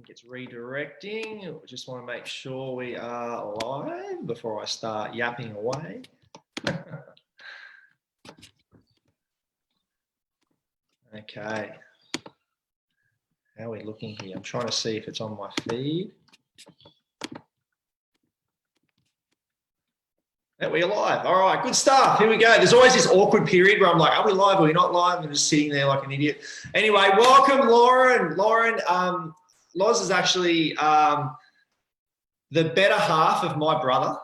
think it's redirecting. I just want to make sure we are live before I start yapping away. Okay. How are we looking here? I'm trying to see if it's on my feed. Yeah, we're live. All right, good stuff. Here we go. There's always this awkward period where I'm like, are we live? Are we not live? I'm just sitting there like an idiot. Anyway, welcome, Lauren. Loz is actually the better half of my brother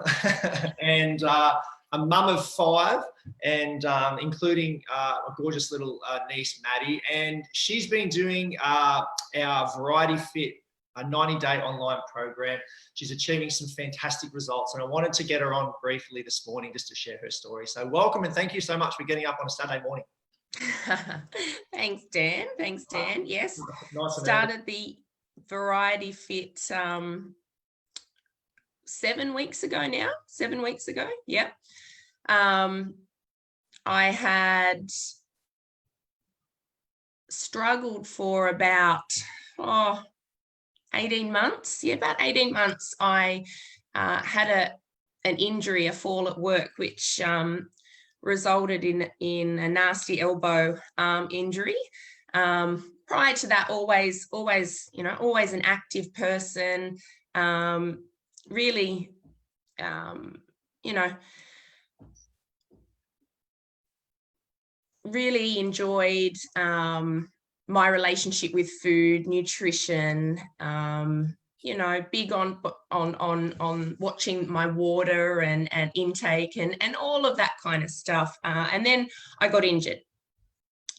and a mum of 5 and including a gorgeous little niece, Maddie. And she's been doing our Variety Fit, a 90-day online program. She's achieving some fantastic results. And I wanted to get her on briefly this morning just to share her story. So welcome and thank you so much for getting up on a Saturday morning. Thanks, Dan. Thanks, Dan. Yes, Nice. Started the Variety Fit 7 weeks ago now. 7 weeks ago, yeah. I had struggled for about 18 months. Yeah, about 18 months. I had an injury, a fall at work, which resulted in a nasty elbow injury. Prior to that, always, an active person. Really, really enjoyed my relationship with food, nutrition, big on watching my water and intake and all of that kind of stuff. And then I got injured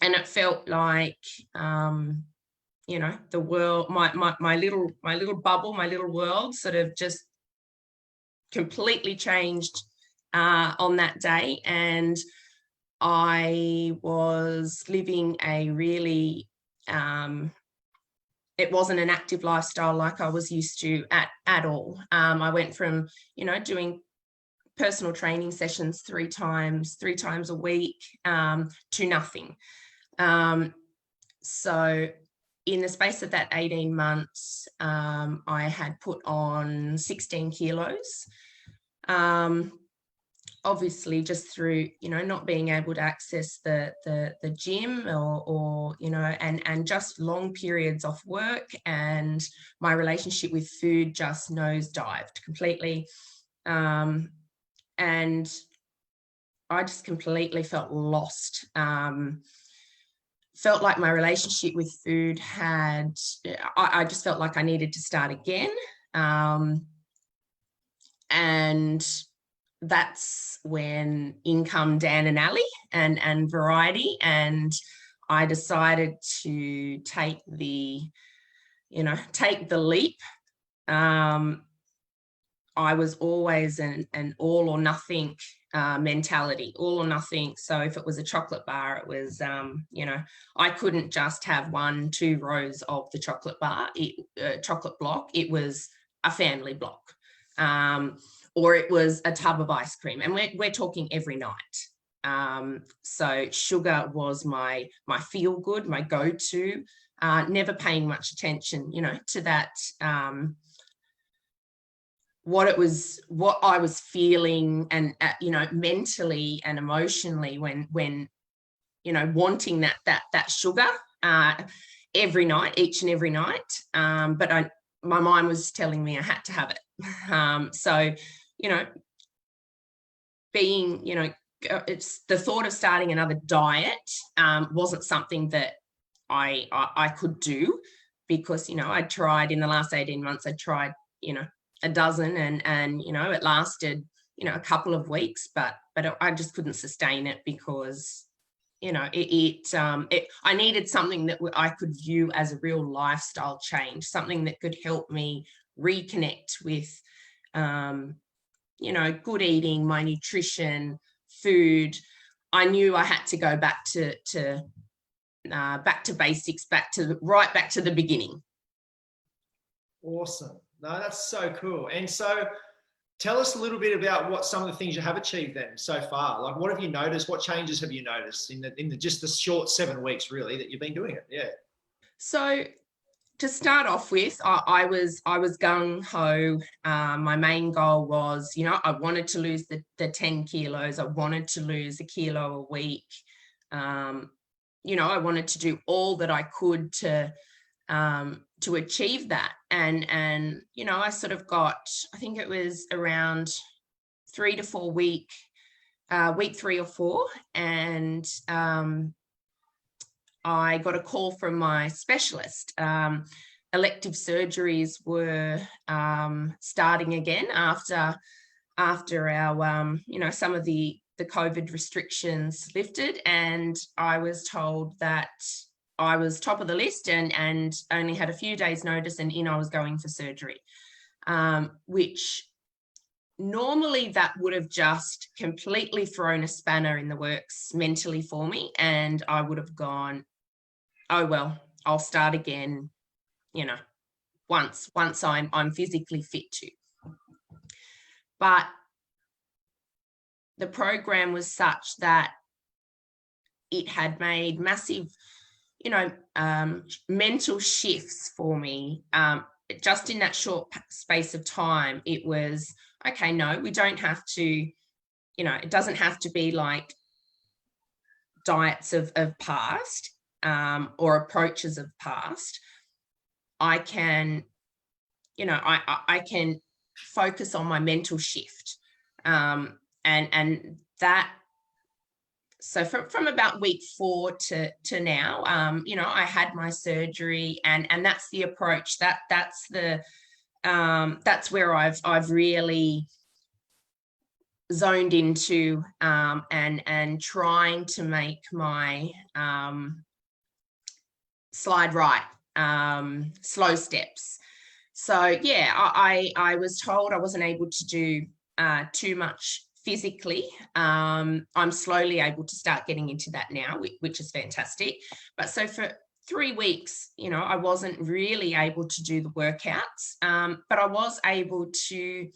and it felt like, the world, my little bubble, my little world sort of just completely changed on that day. And I was living a really, it wasn't an active lifestyle like I was used to at all. I went from, doing personal training sessions three times a week to nothing. So in the space of that 18 months, I had put on 16 kilos. Obviously just through, not being able to access the gym or and just long periods off work, and my relationship with food just nosedived completely. And I just completely felt lost. Felt like my relationship with food I just felt like I needed to start again. And that's when in come Dan and Ali and Variety, and I decided to take the leap. I was always an all or nothing mentality, all or nothing. So if it was a chocolate bar, it was, I couldn't just have 1-2 rows of the chocolate bar, chocolate block. It was a family block. Or it was a tub of ice cream, and we're talking every night. So sugar was my feel good, my go-to, never paying much attention, to that, what I was feeling and, mentally and emotionally when wanting that sugar every night, each and every night. But my mind was telling me I had to have it. So, being, it's the thought of starting another diet wasn't something that I could do, because, I tried in the last 18 months, I tried, a dozen and, it lasted, a couple of weeks, but I just couldn't sustain it because, I needed something that I could view as a real lifestyle change, something that could help me reconnect with, good eating, my nutrition, food. I knew I had to go back to basics, back to the beginning. Awesome. No, that's so cool. And so tell us a little bit about what some of the things you have achieved then so far. Like, what have you noticed? What changes have you noticed in just the short 7 weeks, really, that you've been doing it? Yeah. So to start off with, I was gung ho. My main goal was, you know, I wanted to lose the 10 kilos. I wanted to lose a kilo a week. You know, I wanted to do all that I could to achieve that. And you know, I sort of got, I think it was around 3 to 4 week 3 or 4, and I got a call from my specialist. Elective surgeries were starting again after our, you know, some of the COVID restrictions lifted, and I was told that I was top of the list and only had a few days notice, and I was going for surgery, which normally that would have just completely thrown a spanner in the works mentally for me, and I would have gone, oh well, I'll start again, you know, once I'm physically fit to. But the program was such that it had made massive, you know, mental shifts for me. Just in that short space of time, it was, okay, no, we don't have to, you know, it doesn't have to be like diets of past or approaches of past. I can, you know, I can focus on my mental shift. And that, so from about week 4 to now, you know, I had my surgery, and that's the approach, that's the, that's where I've really zoned into, and trying to make my slide right, slow steps. So yeah, I was told I wasn't able to do too much physically. I'm slowly able to start getting into that now, which is fantastic. But so for 3 weeks, you know, I wasn't really able to do the workouts, but I was able to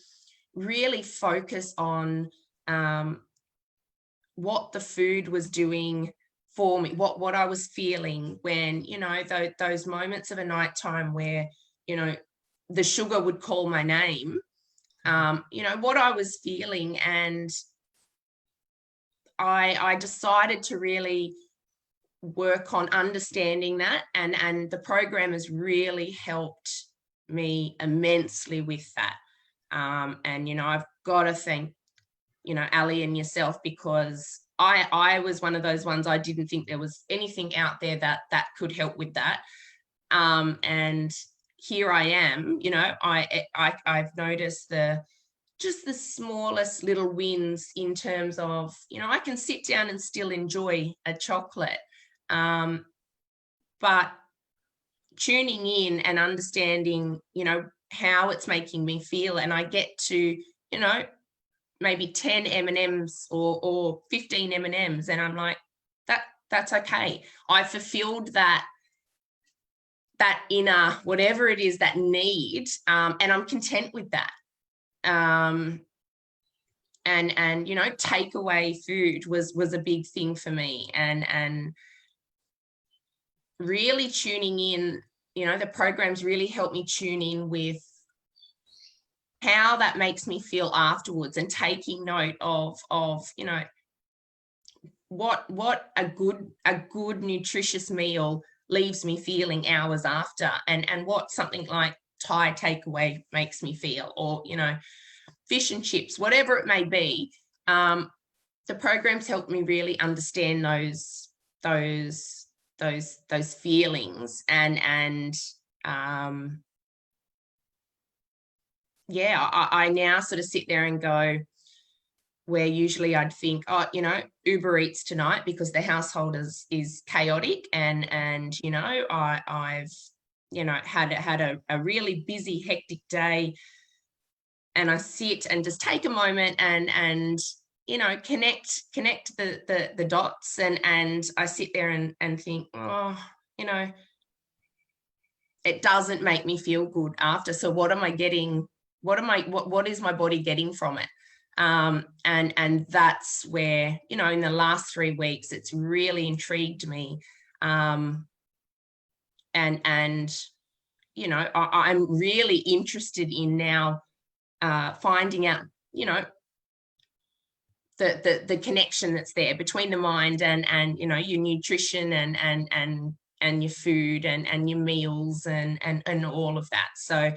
really focus on what the food was doing for me, what I was feeling when, you know, those moments of a nighttime where, you know, the sugar would call my name, you know, what I was feeling. And I decided to really work on understanding that, and the program has really helped me immensely with that. And, you know, I've got to thank, you know, Ali and yourself, because I was one of those ones, I didn't think there was anything out there that could help with that. And here I am, you know, I've noticed just the smallest little wins in terms of, you know, I can sit down and still enjoy a chocolate. But tuning in and understanding, you know, how it's making me feel, and I get to, you know, maybe 10 M&Ms or 15 M&Ms, and I'm like, that's okay. I fulfilled that inner, whatever it is, that need, and I'm content with that. And you know, takeaway food was a big thing for me, and really tuning in, you know, the programs really helped me tune in with how that makes me feel afterwards, and taking note of, you know, what a good nutritious meal leaves me feeling hours after, and what something like Thai takeaway makes me feel, or, you know, fish and chips, whatever it may be. The programs helped me really understand those feelings, and yeah, I now sort of sit there and go, where usually I'd think, oh, you know, Uber Eats tonight because the household is chaotic, and you know, I've, you know, had a really busy, hectic day, and I sit and just take a moment and you know, connect the dots, and I sit there and think, oh, you know, it doesn't make me feel good after. So what am I getting? What is my body getting from it? And that's where, you know, in the last 3 weeks, it's really intrigued me. And you know, I'm really interested in now finding out, you know, the connection that's there between the mind and you know, your nutrition and your food and your meals and all of that. So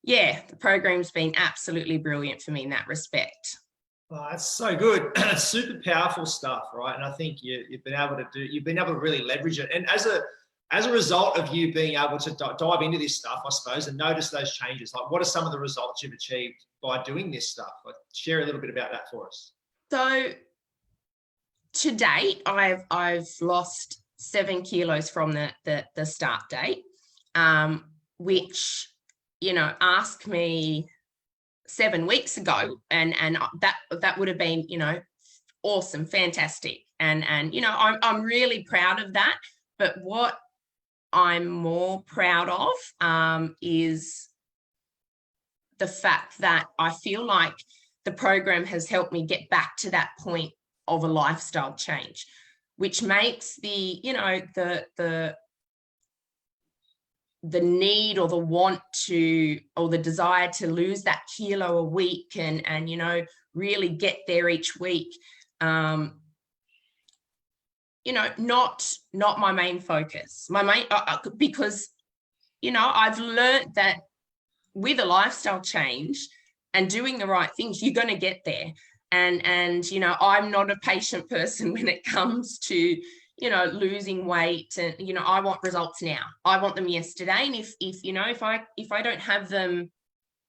yeah, the program's been absolutely brilliant for me in that respect. Oh, that's so good. It's super powerful stuff, right? And I think you've been able to really leverage it. And as a result of you being able to dive into this stuff, I suppose, and notice those changes, like what are some of the results you've achieved by doing this stuff? Like, share a little bit about that for us. So to date, I've lost 7 kilos from the start date, which, you know, ask me 7 weeks ago, and that would have been, you know, awesome, fantastic, and you know, I'm really proud of that. But what I'm more proud of is the fact that I feel like the program has helped me get back to that point of a lifestyle change, which makes the, you know, the need or the want to, or the desire to lose that kilo a week and you know, really get there each week, you know, not my main focus. My main because, you know, I've learned that with a lifestyle change and doing the right things, you're going to get there. And you know, I'm not a patient person when it comes to, you know, losing weight, and you know, I want results now. I want them yesterday. And if you know, if I don't have them,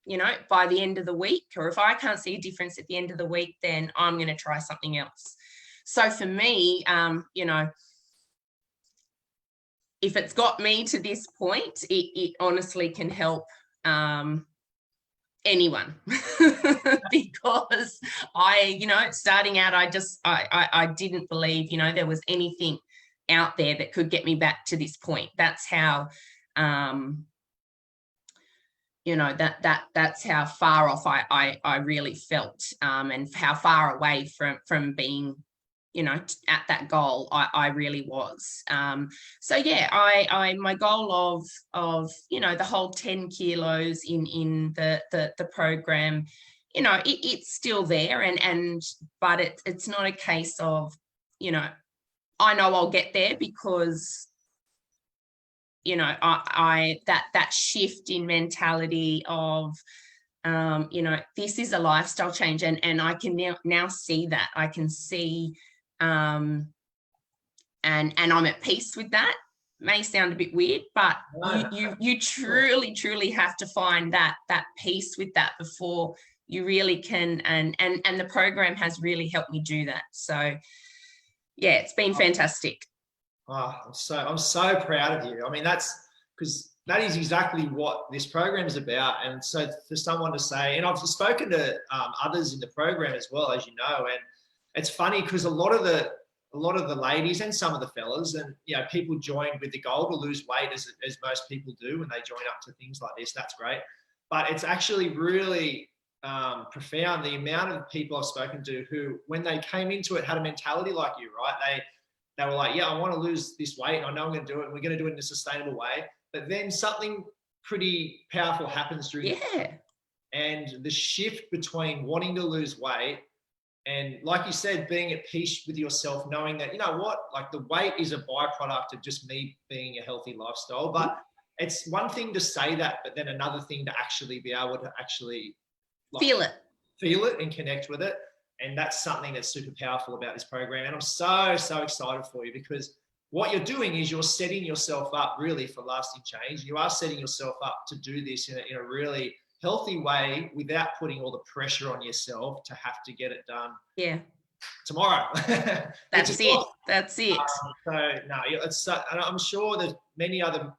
you know, by the end of the week, or if I can't see a difference at the end of the week, then I'm going to try something else. So for me, you know, if it's got me to this point, it honestly can help anyone. Because you know, starting out, I didn't believe, you know, there was anything out there that could get me back to this point. That's how, you know, that's how far off I really felt, and how far away from being, you know, at that goal I really was. So yeah, my goal of you know, the whole 10 kilos in the program, you know, it's still there, but it's not a case of, you know, I know I'll get there, because, you know, that shift in mentality of, you know, this is a lifestyle change, and I can now see that. I can see, and I'm at peace with that. May sound a bit weird, but you truly have to find that peace with that before you really can, and the program has really helped me do that. So yeah, it's been fantastic. Oh, I'm so proud of you. I mean, that's because that is exactly what this program is about. And so for someone to say, and I've spoken to others in the program as well, as you know, and it's funny because a lot of the ladies and some of the fellas, and you know, people join with the goal to lose weight, as most people do when they join up to things like this. That's great, but it's actually really profound the amount of people I've spoken to who, when they came into it, had a mentality like you, right? They were like, yeah, I want to lose this weight, and I know I'm going to do it, and we're going to do it in a sustainable way. But then something pretty powerful happens during and the shift between wanting to lose weight and, like you said, being at peace with yourself, knowing that, you know what, like the weight is a byproduct of just me being a healthy lifestyle. But it's one thing to say that, but then another thing to actually be able to actually like, feel it and connect with it. And that's something that's super powerful about this program. And I'm so excited for you, because what you're doing is you're setting yourself up really for lasting change. You are setting yourself up to do this in a really healthy way without putting all the pressure on yourself to have to get it done tomorrow. That's it. Awesome. That's it. So no, and I'm sure there's many other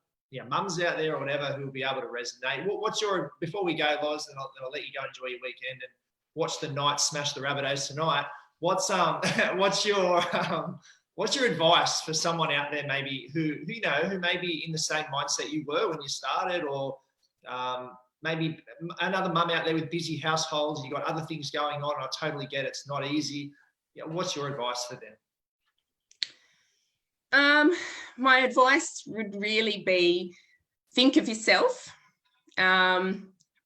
mums out there or whatever who will be able to resonate. What's your, before we go, Loz, and I'll let you go enjoy your weekend and watch the Knights smash the Rabbitohs tonight. What's your advice for someone out there maybe who may be in the same mindset you were when you started, or maybe another mum out there with busy households, you got other things going on, and I totally get it, it's not easy. What's your advice for them? My advice would really be think of yourself,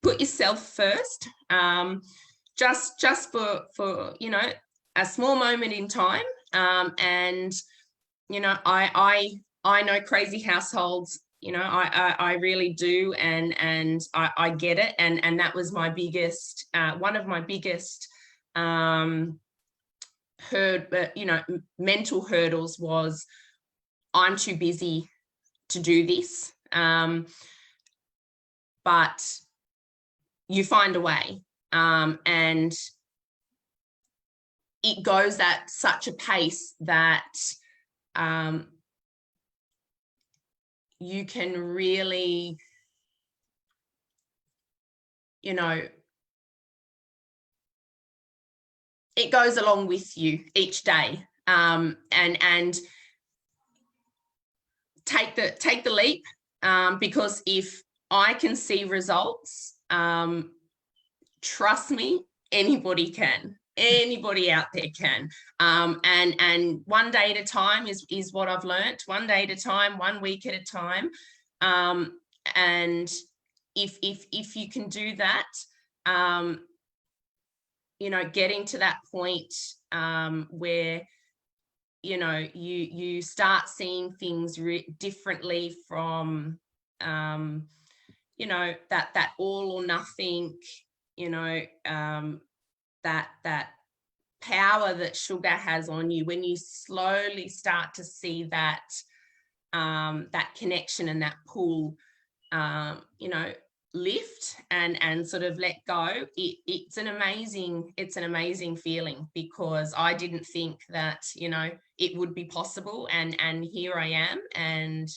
put yourself first, just for you know, a small moment in time. And you know, I know crazy households, you know, I really do, and I get it, and that was my biggest, one of my biggest mental hurdles was, I'm too busy to do this. But you find a way, and it goes at such a pace that you can really, you know, it goes along with you each day, and take the leap, because if I can see results, trust me, anybody can. Anybody out there can, and one day at a time is what I've learned. One day at a time, 1 week at a time, and if you can do that, you know, getting to that point where, you know, you start seeing things differently from, you know, that all or nothing, you know, that power that sugar has on you, when you slowly start to see that that connection and that pull, you know, lift and sort of let go, it's an amazing feeling, because I didn't think that, you know, it would be possible, and here I am, and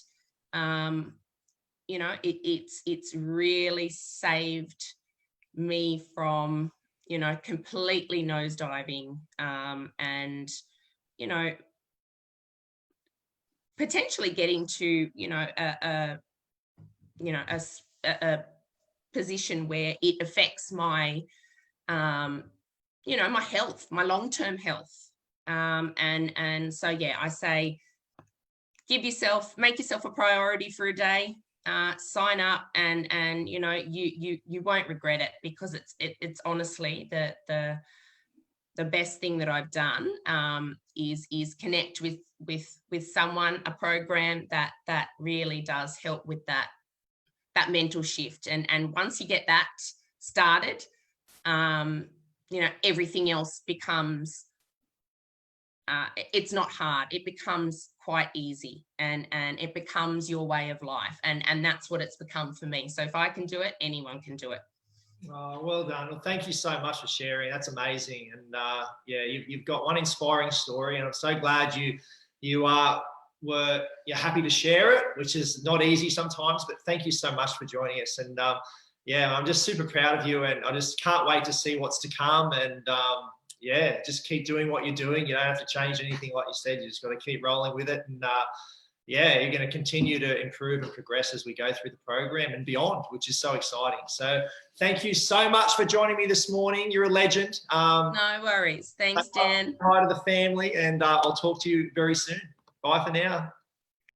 you know, it's really saved me from, you know, completely nosediving, and, you know, potentially getting to, you know, a position where it affects my, you know, my health, my long-term health. And so, yeah, I say, make yourself a priority for a day. Sign up, and you know, you won't regret it, because it's honestly the best thing that I've done, is connect with someone, a program that really does help with that mental shift, and once you get that started, you know, everything else becomes, it's not hard, it becomes quite easy, and it becomes your way of life, and that's what it's become for me. So if I can do it, anyone can do it. Oh, well done. Well, thank you so much for sharing. That's amazing. And yeah, you've got one inspiring story, and I'm so glad you're happy to share it, which is not easy sometimes, but thank you so much for joining us. And yeah, I'm just super proud of you, and I just can't wait to see what's to come. And yeah, just keep doing what you're doing. You don't have to change anything, like you said. You just got to keep rolling with it. And yeah, you're going to continue to improve and progress as we go through the program and beyond, which is so exciting. So thank you so much for joining me this morning. You're a legend. No worries. Thanks, Dan. Hi to the family, and I'll talk to you very soon. Bye for now.